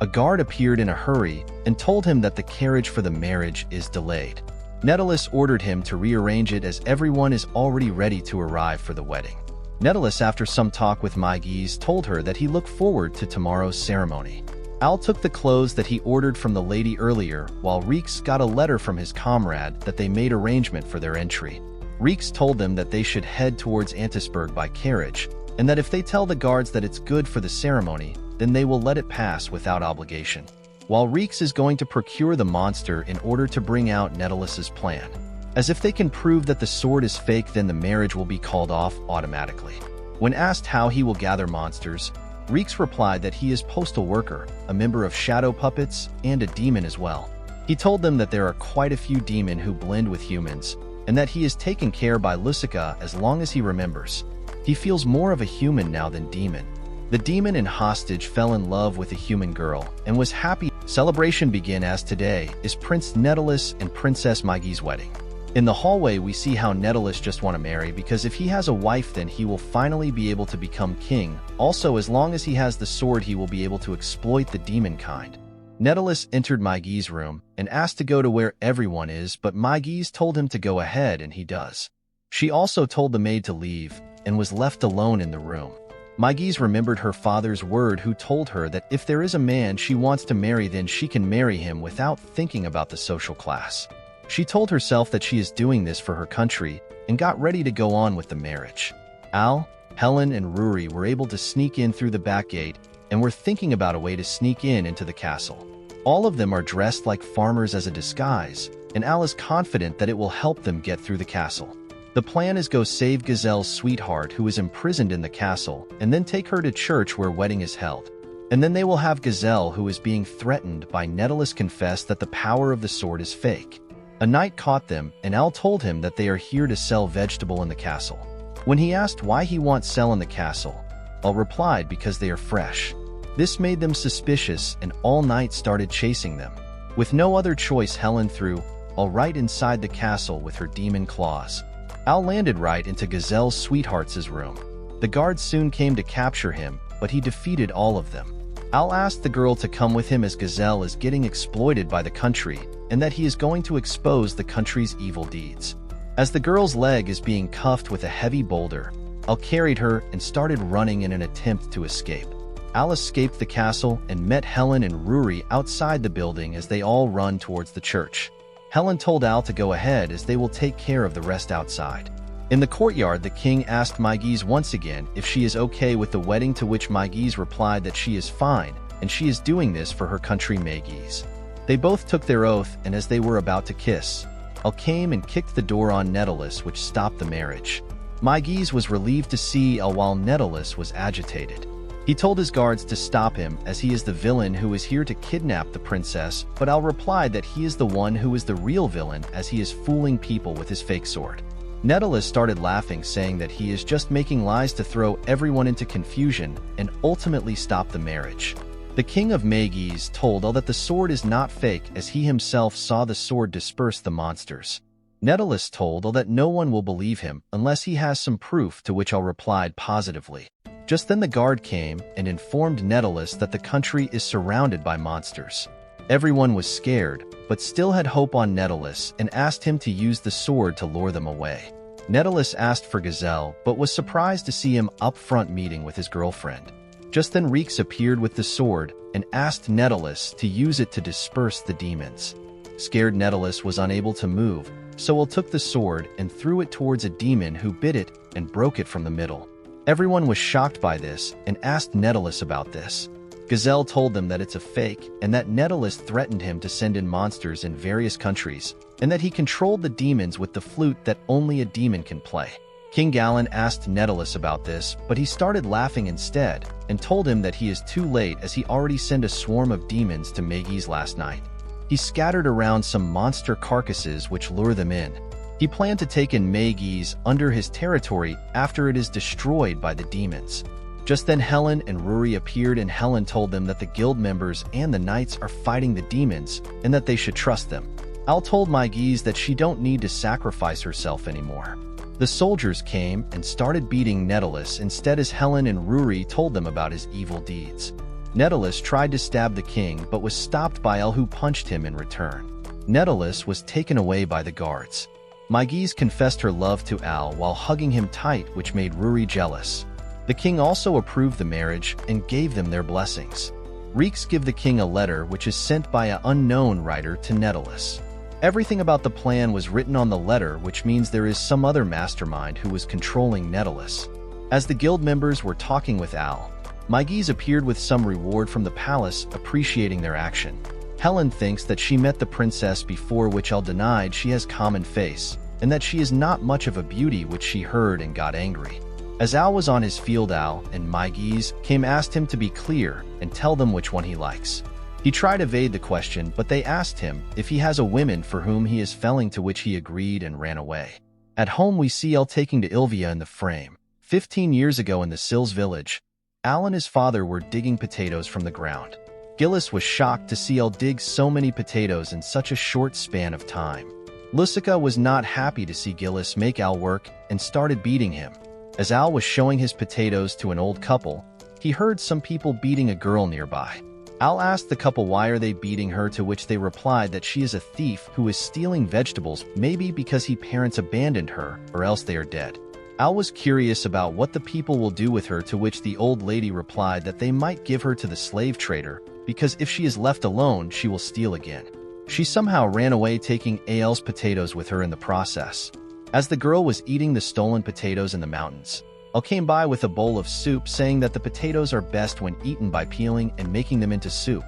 A guard appeared in a hurry and told him that the carriage for the marriage is delayed. Netulus ordered him to rearrange it as everyone is already ready to arrive for the wedding. Netulus, after some talk with Maigis, told her that he looked forward to tomorrow's ceremony. Al took the clothes that he ordered from the lady earlier, while Reeks got a letter from his comrade that they made arrangement for their entry. Reeks told them that they should head towards Antisburg by carriage, and that if they tell the guards that it's good for the ceremony, then they will let it pass without obligation. While Reeks is going to procure the monster in order to bring out Netulus's plan. As if they can prove that the sword is fake, then the marriage will be called off automatically. When asked how he will gather monsters, Reeks replied that he is postal worker, a member of Shadow Puppets, and a demon as well. He told them that there are quite a few demon who blend with humans, and that he is taken care by Lucica as long as he remembers. He feels more of a human now than demon. The demon and hostage fell in love with a human girl and was happy. Celebration began as today is Prince Netulus and Princess Maigie's wedding. In the hallway we see how Netulus just want to marry because if he has a wife then he will finally be able to become king. Also, as long as he has the sword he will be able to exploit the demon kind. Netulus entered Maigie's room and asked to go to where everyone is, but Maigie's told him to go ahead and he does. She also told the maid to leave and was left alone in the room. Maigie's remembered her father's word, who told her that if there is a man she wants to marry then she can marry him without thinking about the social class. She told herself that she is doing this for her country and got ready to go on with the marriage. Al, Helen, and Ruri were able to sneak in through the back gate and were thinking about a way to sneak into the castle. All of them are dressed like farmers as a disguise, and Al is confident that it will help them get through the castle. The plan is go save Gazelle's sweetheart who is imprisoned in the castle and then take her to church where wedding is held. And then they will have Gazelle, who is being threatened by Netulus, confess that the power of the sword is fake. A knight caught them, and Al told him that they are here to sell vegetable in the castle. When he asked why he wants sell in the castle, Al replied because they are fresh. This made them suspicious, and all knights started chasing them. With no other choice, Helen threw Al right inside the castle with her demon claws. Al landed right into Gazelle's sweetheart's room. The guards soon came to capture him, but he defeated all of them. Al asked the girl to come with him as Gazelle is getting exploited by the country, and that he is going to expose the country's evil deeds. As the girl's leg is being cuffed with a heavy boulder, Al carried her and started running in an attempt to escape. Al escaped the castle and met Helen and Rory outside the building as they all run towards the church. Helen told Al to go ahead as they will take care of the rest outside. In the courtyard, the king asked Maigis once again if she is okay with the wedding, to which Maigis replied that she is fine, and she is doing this for her country Maigis. They both took their oath, and as they were about to kiss, Al came and kicked the door on Netulus, which stopped the marriage. Maigis was relieved to see Al while Netulus was agitated. He told his guards to stop him as he is the villain who is here to kidnap the princess, but Al replied that he is the one who is the real villain as he is fooling people with his fake sword. Netulus started laughing, saying that he is just making lies to throw everyone into confusion and ultimately stop the marriage. The king of Maigis told Al that the sword is not fake as he himself saw the sword disperse the monsters. Netulus told Al that no one will believe him unless he has some proof, to which Al replied positively. Just then the guard came and informed Netulus that the country is surrounded by monsters. Everyone was scared, but still had hope on Netulus and asked him to use the sword to lure them away. Netulus asked for Gazelle, but was surprised to see him up front meeting with his girlfriend. Just then Reeks appeared with the sword and asked Netulus to use it to disperse the demons. Scared Netulus was unable to move, so Al took the sword and threw it towards a demon who bit it and broke it from the middle. Everyone was shocked by this and asked Netulus about this. Gazelle told them that it's a fake and that Netulus threatened him to send in monsters in various countries, and that he controlled the demons with the flute that only a demon can play. King Galen asked Netulus about this, but he started laughing instead and told him that he is too late as he already sent a swarm of demons to Maigis last night. He scattered around some monster carcasses which lure them in. He planned to take in Maigis under his territory after it is destroyed by the demons. Just then Helen and Rory appeared, and Helen told them that the guild members and the knights are fighting the demons and that they should trust them. Al told Maigis that she don't need to sacrifice herself anymore. The soldiers came and started beating Netulus instead as Helen and Rory told them about his evil deeds. Netulus tried to stab the king but was stopped by Al, who punched him in return. Netulus was taken away by the guards. Maigis confessed her love to Al while hugging him tight, which made Rory jealous. The king also approved the marriage and gave them their blessings. Reeks give the king a letter which is sent by an unknown writer to Netulus. Everything about the plan was written on the letter, which means there is some other mastermind who was controlling Netulus. As the guild members were talking with Al, Maigis appeared with some reward from the palace, appreciating their action. Helen thinks that she met the princess before, which Al denied she has common face, and that she is not much of a beauty, which she heard and got angry. As Al was on his field, Al and Maigis came asked him to be clear and tell them which one he likes. He tried to evade the question, but they asked him if he has a woman for whom he is felling, to which he agreed and ran away. At home we see Al taking to Ilvia in the frame. 15 years ago in the Sills village, Al and his father were digging potatoes from the ground. Gillis was shocked to see Al dig so many potatoes in such a short span of time. Lucica was not happy to see Gillis make Al work and started beating him. As Al was showing his potatoes to an old couple, he heard some people beating a girl nearby. Al asked the couple why are they beating her, to which they replied that she is a thief who is stealing vegetables, maybe because her parents abandoned her, or else they are dead. Al was curious about what the people will do with her, to which the old lady replied that they might give her to the slave trader, because if she is left alone, she will steal again. She somehow ran away, taking Al's potatoes with her in the process. As the girl was eating the stolen potatoes in the mountains, Al came by with a bowl of soup, saying that the potatoes are best when eaten by peeling and making them into soup.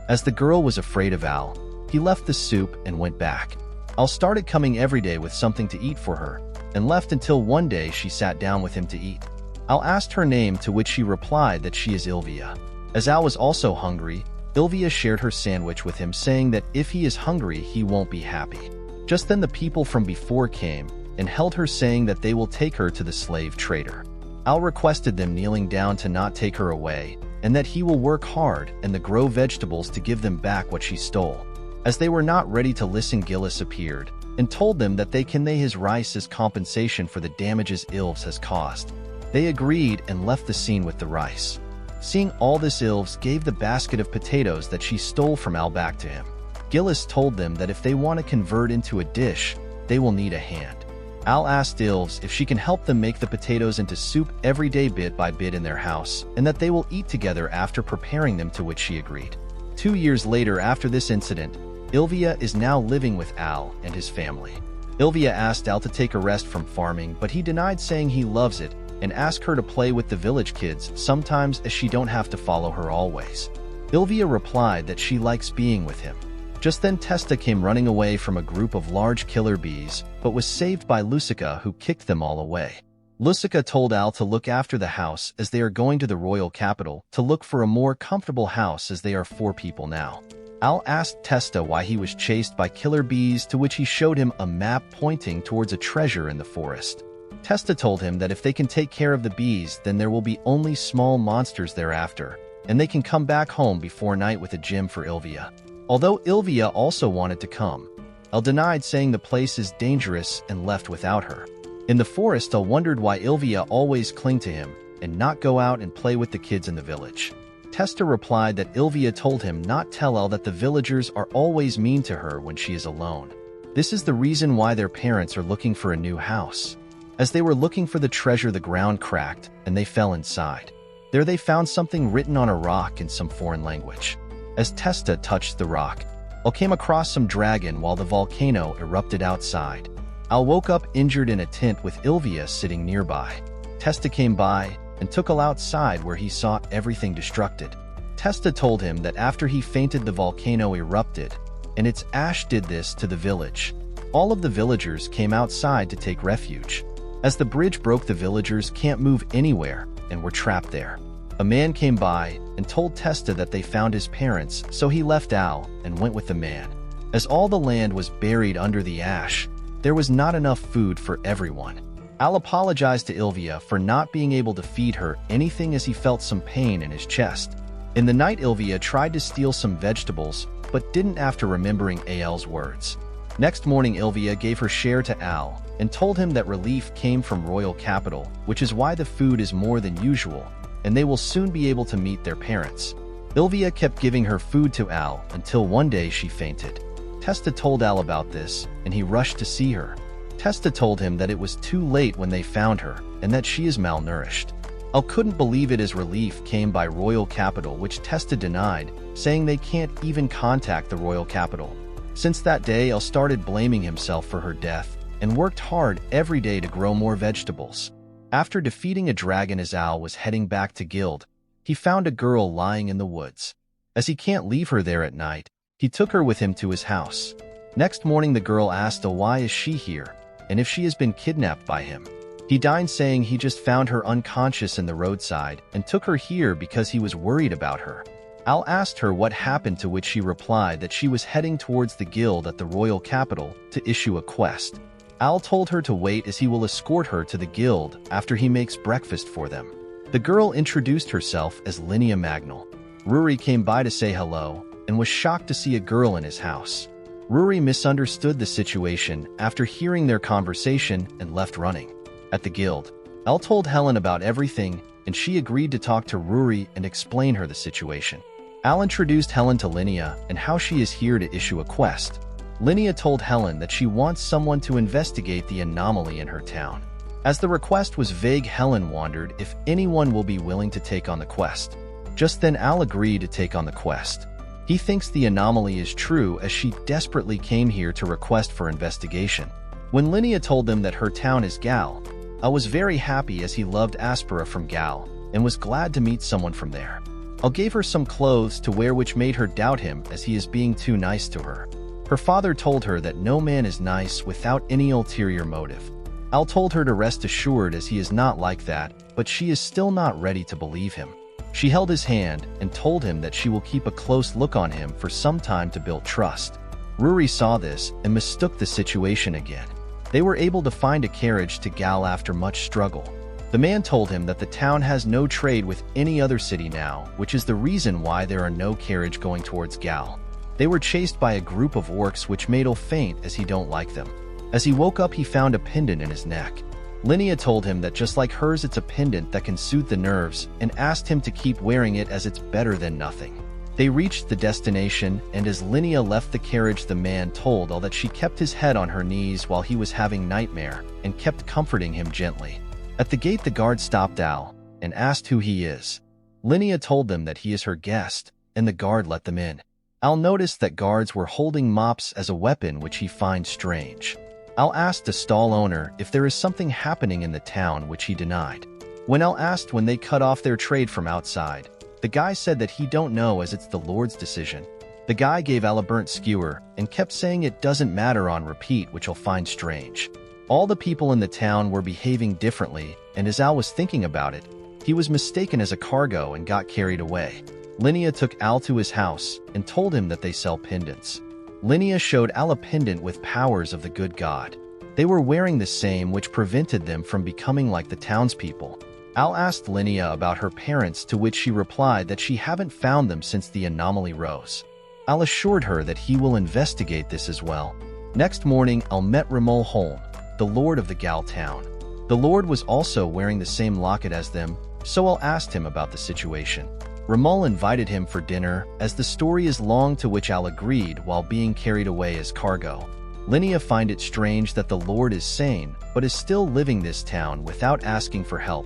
As the girl was afraid of Al, he left the soup and went back. Al started coming every day with something to eat for her, and left until one day she sat down with him to eat. Al asked her name, to which she replied that she is Ilvia. As Al was also hungry, Ilvia shared her sandwich with him, saying that if he is hungry, he won't be happy. Just then the people from before came and held her, saying that they will take her to the slave trader. Al requested them, kneeling down, to not take her away, and that he will work hard and grow vegetables to give them back what she stole. As they were not ready to listen, Gillis appeared and told them that they can pay his rice as compensation for the damages Ilves has caused. They agreed and left the scene with the rice. Seeing all this, Ilves gave the basket of potatoes that she stole from Al back to him. Gillis told them that if they want to convert into a dish, they will need a hand. Al asked Ilves if she can help them make the potatoes into soup every day, bit by bit, in their house, and that they will eat together after preparing them, to which she agreed. 2 years later, after this incident, Ilvia is now living with Al and his family. Ilvia asked Al to take a rest from farming, but he denied, saying he loves it, and asked her to play with the village kids sometimes, as she don't have to follow her always. Ilvia replied that she likes being with him. Just then Testa came running away from a group of large killer bees, but was saved by Lucica, who kicked them all away. Lucica told Al to look after the house, as they are going to the royal capital to look for a more comfortable house, as they are 4 people now. Al asked Testa why he was chased by killer bees, to which he showed him a map pointing towards a treasure in the forest. Testa told him that if they can take care of the bees, then there will be only small monsters thereafter, and they can come back home before night with a gem for Ilvia. Although Ilvia also wanted to come, Al denied, saying the place is dangerous, and left without her. In the forest, Al wondered why Ilvia always clung to him and not go out and play with the kids in the village. Testa replied that Ilvia told him not tell Al that the villagers are always mean to her when she is alone. This is the reason why their parents are looking for a new house. As they were looking for the treasure, the ground cracked, and they fell inside. There they found something written on a rock in some foreign language. As Testa touched the rock, Al came across some dragon while the volcano erupted outside. Al woke up injured in a tent with Ilvia sitting nearby. Testa came by and took Al outside, where he saw everything destructed. Testa told him that after he fainted, the volcano erupted, and its ash did this to the village. All of the villagers came outside to take refuge. As the bridge broke, the villagers can't move anywhere and were trapped there. A man came by and told Testa that they found his parents, so he left Al and went with the man. As all the land was buried under the ash, there was not enough food for everyone. Al apologized to Ilvia for not being able to feed her anything, as he felt some pain in his chest. In the night, Ilvia tried to steal some vegetables, but didn't after remembering Al's words. Next morning, Ilvia gave her share to Al and told him that relief came from royal capital, which is why the food is more than usual, and they will soon be able to meet their parents. Ilvia kept giving her food to Al until one day she fainted. Testa told Al about this, and he rushed to see her. Testa told him that it was too late when they found her, and that she is malnourished. Al couldn't believe it, as relief came by royal capital, which Testa denied, saying they can't even contact the royal capital. Since that day, Al started blaming himself for her death, and worked hard every day to grow more vegetables. After defeating a dragon, as Al was heading back to Guild, he found a girl lying in the woods. As he can't leave her there at night, he took her with him to his house. Next morning, the girl asked Al why is she here, and if she has been kidnapped by him. He denied, saying he just found her unconscious in the roadside and took her here because he was worried about her. Al asked her what happened, to which she replied that she was heading towards the guild at the royal capital to issue a quest. Al told her to wait, as he will escort her to the guild after he makes breakfast for them. The girl introduced herself as Linnea Magnal. Ruri came by to say hello and was shocked to see a girl in his house. Ruri misunderstood the situation after hearing their conversation and left running. At the guild, Al told Helen about everything, and she agreed to talk to Ruri and explain her the situation. Al introduced Helen to Linnea and how she is here to issue a quest. Linnea told Helen that she wants someone to investigate the anomaly in her town. As the request was vague, Helen wondered if anyone will be willing to take on the quest. Just then, Al agreed to take on the quest. He thinks the anomaly is true, as she desperately came here to request for investigation. When Linnea told them that her town is Gal, Al was very happy, as he loved Aspera from Gal and was glad to meet someone from there. Al gave her some clothes to wear, which made her doubt him, as he is being too nice to her. Her father told her that no man is nice without any ulterior motive. Al told her to rest assured, as he is not like that, but she is still not ready to believe him. She held his hand and told him that she will keep a close look on him for some time to build trust. Ruri saw this and mistook the situation again. They were able to find a carriage to Gal after much struggle. The man told him that the town has no trade with any other city now, which is the reason why there are no carriage going towards Gal. They were chased by a group of orcs which made him faint as he don't like them. As he woke up, he found a pendant in his neck. Linnea told him that just like hers, it's a pendant that can soothe the nerves, and asked him to keep wearing it as it's better than nothing. They reached the destination, and as Linnea left the carriage, the man told all that she kept his head on her knees while he was having nightmare, and kept comforting him gently. At the gate, the guard stopped Al and asked who he is. Linnea told them that he is her guest, and the guard let them in. Al noticed that guards were holding mops as a weapon, which he finds strange. Al asked the stall owner if there is something happening in the town, which he denied. When Al asked when they cut off their trade from outside, the guy said that he don't know as it's the Lord's decision. The guy gave Al a burnt skewer and kept saying it doesn't matter on repeat, which I'll find strange. All the people in the town were behaving differently, and as Al was thinking about it, he was mistaken as a cargo and got carried away. Linnea took Al to his house and told him that they sell pendants. Linnea showed Al a pendant with powers of the good god. They were wearing the same, which prevented them from becoming like the townspeople. Al asked Linnea about her parents, to which she replied that she haven't found them since the anomaly rose. Al assured her that he will investigate this as well. Next morning, Al met Ramol Holm, the lord of the Gal town. The lord was also wearing the same locket as them, so Al asked him about the situation. Ramol invited him for dinner, as the story is long, to which Al agreed while being carried away as cargo. Linnea find it strange that the lord is sane, but is still living this town without asking for help.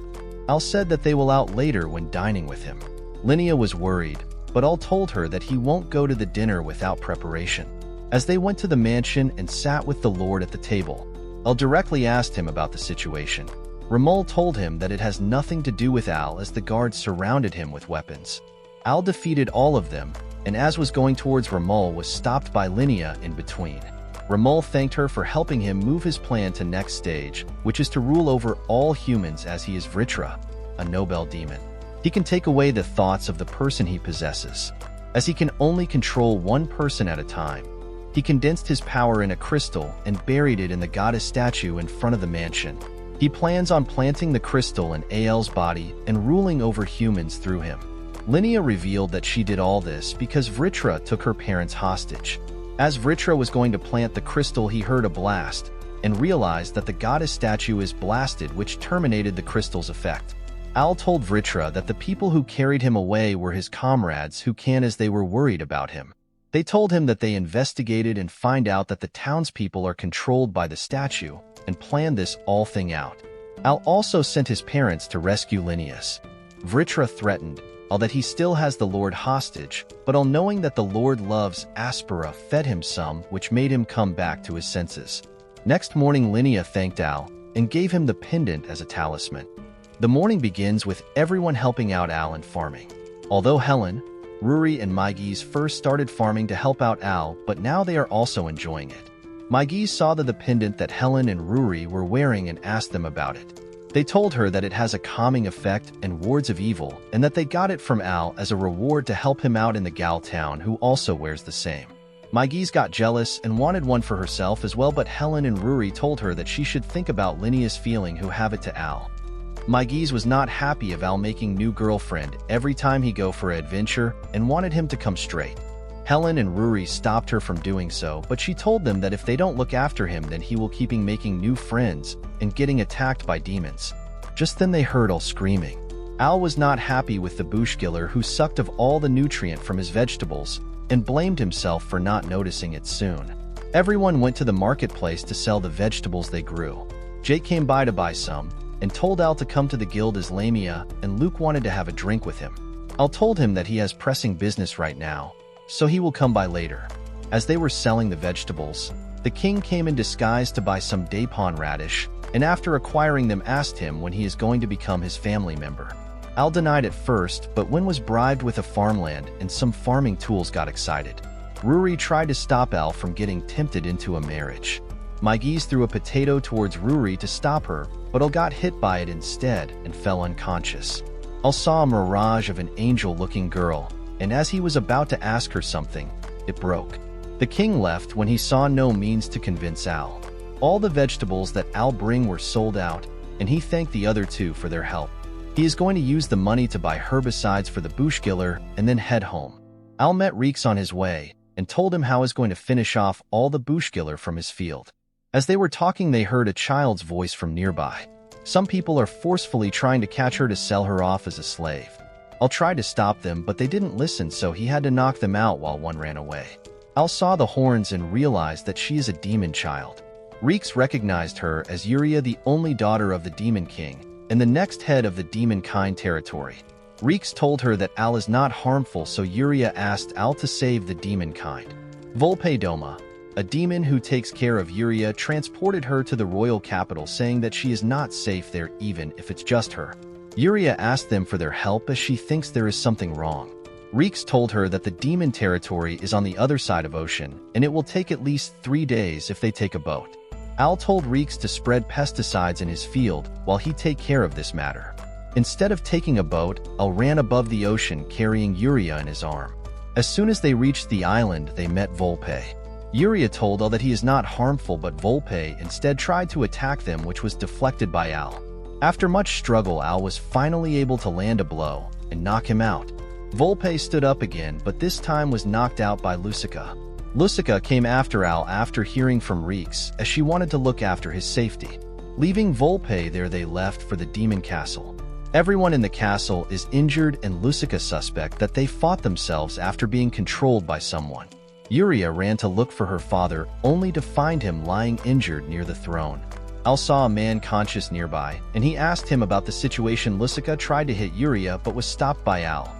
Al said that they will out later when dining with him. Linnea was worried, but Al told her that he won't go to the dinner without preparation. As they went to the mansion and sat with the lord at the table, Al directly asked him about the situation. Ramol told him that it has nothing to do with Al, as the guards surrounded him with weapons. Al defeated all of them, and as was going towards Ramol, was stopped by Linnea in between. Ramol thanked her for helping him move his plan to next stage, which is to rule over all humans, as he is Vritra, a noble demon. He can take away the thoughts of the person he possesses. As he can only control one person at a time, he condensed his power in a crystal and buried it in the goddess statue in front of the mansion. He plans on planting the crystal in Al's body and ruling over humans through him. Linnea revealed that she did all this because Vritra took her parents hostage. As Vritra was going to plant the crystal, he heard a blast and realized that the goddess statue is blasted, which terminated the crystal's effect. Al told Vritra that the people who carried him away were his comrades who can, as they were worried about him. They told him that they investigated and find out that the townspeople are controlled by the statue and planned this all thing out. Al also sent his parents to rescue Linnaeus. Vritra threatened Al that he still has the Lord hostage, but Al, knowing that the Lord loves Aspera, fed him some, which made him come back to his senses. Next morning, Linnea thanked Al and gave him the pendant as a talisman. The morning begins with everyone helping out Al in farming. Although Helen, Ruri, and Maigis first started farming to help out Al, but now they are also enjoying it. Maigis saw the pendant that Helen and Ruri were wearing and asked them about it. They told her that it has a calming effect and wards of evil, and that they got it from Al as a reward to help him out in the Gal town, who also wears the same. Maigis got jealous and wanted one for herself as well, but Helen and Ruri told her that she should think about Linnea's feeling who have it to Al. Maigis was not happy of Al making new girlfriend every time he go for an adventure and wanted him to come straight. Helen and Ruri stopped her from doing so, but she told them that if they don't look after him, then he will keep making new friends and getting attacked by demons. Just then they heard Al screaming. Al was not happy with the bushkiller, who sucked of all the nutrient from his vegetables and blamed himself for not noticing it soon. Everyone went to the marketplace to sell the vegetables they grew. Jake came by to buy some and told Al to come to the guild as Lamia, and Luke wanted to have a drink with him. Al told him that he has pressing business right now, so he will come by later. As they were selling the vegetables, the king came in disguise to buy some dapon radish, and after acquiring them asked him when he is going to become his family member. Al denied at first, but when was bribed with a farmland and some farming tools, got excited. Ruri tried to stop Al from getting tempted into a marriage. Maigis threw a potato towards Ruri to stop her, but Al got hit by it instead and fell unconscious. Al saw a mirage of an angel-looking girl, and as he was about to ask her something, it broke. The king left when he saw no means to convince Al. All the vegetables that Al bring were sold out, and he thanked the other two for their help. He is going to use the money to buy herbicides for the bushkiller and then head home. Al met Reeks on his way and told him how he was going to finish off all the bushkiller from his field. As they were talking, they heard a child's voice from nearby. Some people are forcefully trying to catch her to sell her off as a slave. Al tried to stop them, but they didn't listen, so he had to knock them out while one ran away. Al saw the horns and realized that she is a demon child. Reeks recognized her as Yuria, the only daughter of the Demon King, and the next head of the Demonkind territory. Reeks told her that Al is not harmful, so Yuria asked Al to save the Demonkind. Volpe Doma, a demon who takes care of Yuria, transported her to the royal capital, saying that she is not safe there even if it's just her. Yuria asked them for their help as she thinks there is something wrong. Reeks told her that the demon territory is on the other side of ocean, and it will take at least 3 days if they take a boat. Al told Reeks to spread pesticides in his field while he take care of this matter. Instead of taking a boat, Al ran above the ocean carrying Yuria in his arm. As soon as they reached the island, they met Volpe. Yuria told Al that he is not harmful, but Volpe instead tried to attack them, which was deflected by Al. After much struggle, Al was finally able to land a blow and knock him out. Volpe stood up again, but this time was knocked out by Lucica. Lucica came after Al after hearing from Reeks, as she wanted to look after his safety. Leaving Volpe there, they left for the demon castle. Everyone in the castle is injured, and Lucica suspect that they fought themselves after being controlled by someone. Yuria ran to look for her father, only to find him lying injured near the throne. Al saw a man conscious nearby, and he asked him about the situation. Lucica tried to hit Yuria but was stopped by Al.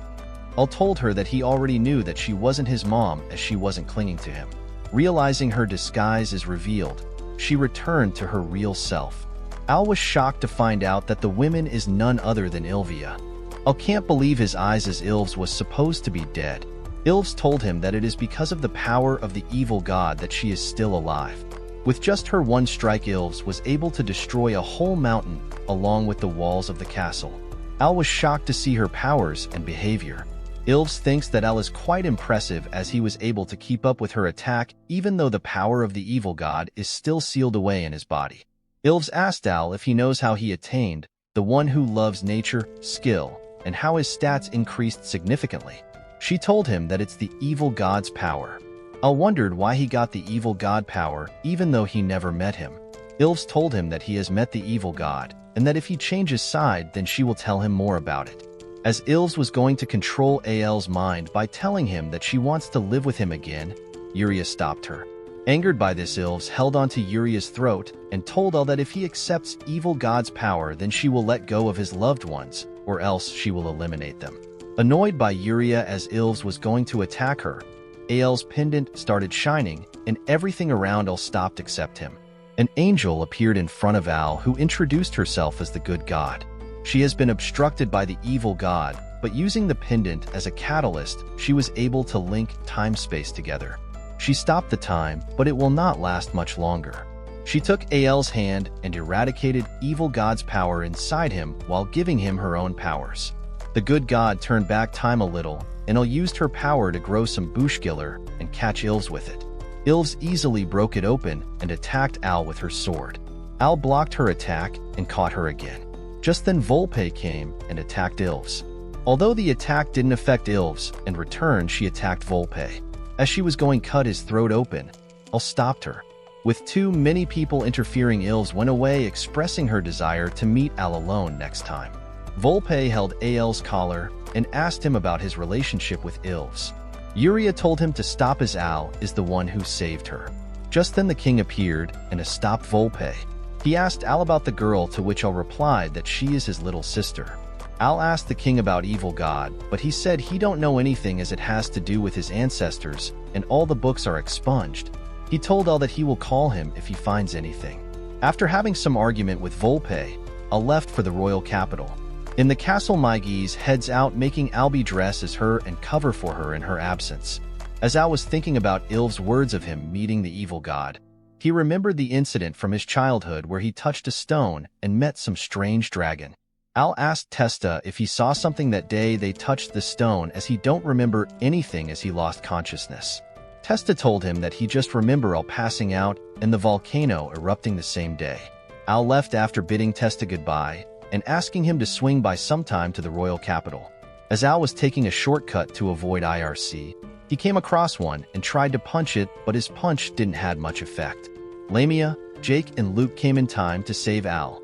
Al told her that he already knew that she wasn't his mom, as she wasn't clinging to him. Realizing her disguise is revealed, she returned to her real self. Al was shocked to find out that the woman is none other than Ilvia. Al can't believe his eyes, as Ilves was supposed to be dead. Ilves told him that it is because of the power of the evil god that she is still alive. With just her one strike, Ilves was able to destroy a whole mountain along with the walls of the castle. Al was shocked to see her powers and behavior. Ilves thinks that Al is quite impressive, as he was able to keep up with her attack even though the power of the evil god is still sealed away in his body. Ilves asked Al if he knows how he attained the one who loves nature, skill, and how his stats increased significantly. She told him that it's the evil god's power. Al wondered why he got the evil god power even though he never met him. Ilves told him that he has met the evil god, and that if he changes side, then she will tell him more about it. As Ilves was going to control Al's mind by telling him that she wants to live with him again, Yuria stopped her. Angered by this, Ilves held onto Yuria's throat and told Al that if he accepts evil god's power, then she will let go of his loved ones, or else she will eliminate them. Annoyed by Yuria as Ilves was going to attack her, Al's pendant started shining, and everything around Al stopped except him. An angel appeared in front of Al, who introduced herself as the good god. She has been obstructed by the evil god, but using the pendant as a catalyst, she was able to link time-space together. She stopped the time, but it will not last much longer. She took Al's hand and eradicated evil god's power inside him while giving him her own powers. The good god turned back time a little, and Al used her power to grow some bushkiller and catch Ilves with it. Ilves easily broke it open and attacked Al with her sword. Al blocked her attack and caught her again. Just then Volpe came and attacked Ilves. Although the attack didn't affect Ilves, in return she attacked Volpe. As she was going to cut his throat open, Al stopped her. With too many people interfering, Ilves went away, expressing her desire to meet Al alone next time. Volpe held Al's collar and asked him about his relationship with Ilves. Yuria told him to stop, as Al is the one who saved her. Just then the king appeared and stopped Volpe. He asked Al about the girl, to which Al replied that she is his little sister. Al asked the king about evil god, but he said he don't know anything, as it has to do with his ancestors and all the books are expunged. He told Al that he will call him if he finds anything. After having some argument with Volpe, Al left for the royal capital. In the castle, Maigis heads out, making Albi dress as her and cover for her in her absence. As Al was thinking about Ilves' words of him meeting the evil god, he remembered the incident from his childhood where he touched a stone and met some strange dragon. Al asked Testa if he saw something that day they touched the stone, as he don't remember anything as he lost consciousness. Testa told him that he just remember Al passing out and the volcano erupting the same day. Al left after bidding Testa goodbye and asking him to swing by sometime to the royal capital. As Al was taking a shortcut to avoid IRC, he came across one and tried to punch it, but his punch didn't have much effect. Lamia, Jake, and Luke came in time to save Al.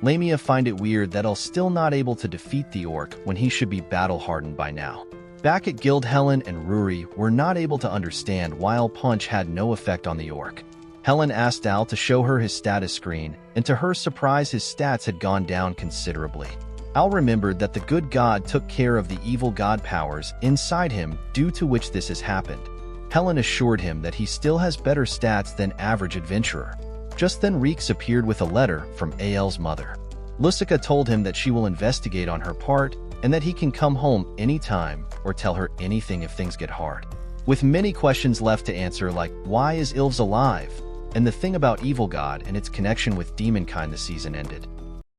Lamia find it weird that Al's still not able to defeat the orc when he should be battle-hardened by now. Back at Guild, Helen and Ruri were not able to understand why Al punch had no effect on the orc. Helen asked Al to show her his status screen, and to her surprise his stats had gone down considerably. Al remembered that the good god took care of the evil god powers inside him, due to which this has happened. Helen assured him that he still has better stats than average adventurer. Just then Reeks appeared with a letter from Al's mother. Lucica told him that she will investigate on her part and that he can come home anytime or tell her anything if things get hard. With many questions left to answer, like why is Ilves alive and the thing about Evil God and its connection with Demonkind, the season ended.